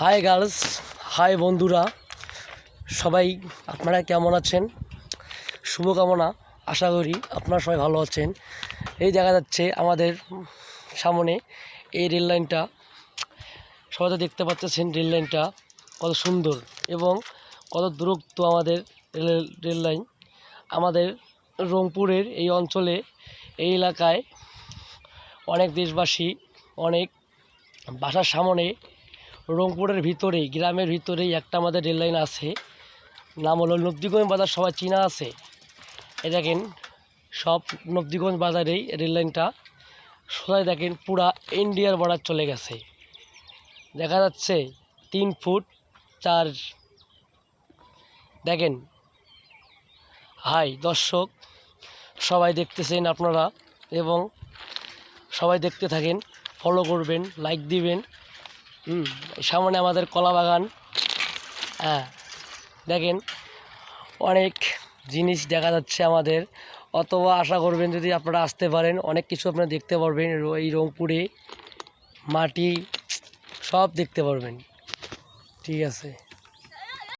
High girls, high বন্ধুরা, সবাই আপনারা কেমন আছেন? শুভকামনা, আশা করি আপনারা সবাই ভালো আছেন। এই দেখা যাচ্ছে আমাদের সামনে এই রেল লাইনটা, সবাই তো দেখতে পাচ্ছেন রেল লাইনটা কত সুন্দর এবং কত দূরত্ব আমাদের রেল লাইন। আমাদের রংপুরের এই অঞ্চলে, এই এলাকায় অনেক দেশবাসী, অনেক বাসার সামনে রংপুরের ভিতরেই, গ্রামের ভিতরেই একটা আমাদের রেল লাইন আছে, নাম হলো নবদ্বীপগঞ্জ বাজার। সবাই চেনা আছে। এই দেখেন, সব নবদ্বীপগঞ্জ বাজারেই রেল লাইনটা সোজা দেখেন পুরা ইন্ডিয়ার বর্ডার চলে গেছে। দেখা যাচ্ছে 3 ফুট 4। দেখেন, হাই দর্শক, সবাই দেখতেছেন আপনারা এবং সবাই দেখতে থাকেন, ফলো করবেন, লাইক দিবেন। সামনে আমাদের কলা বাগান। দেখেন, অনেক জিনিস দেখা যাচ্ছে আমাদের। অথবা আশা করবেন যদি আপনারা আসতে পারেন, অনেক কিছু আপনারা দেখতে পারবেন। এই রংপুরে মাটি সব দেখতে পারবেন। ঠিক আছে।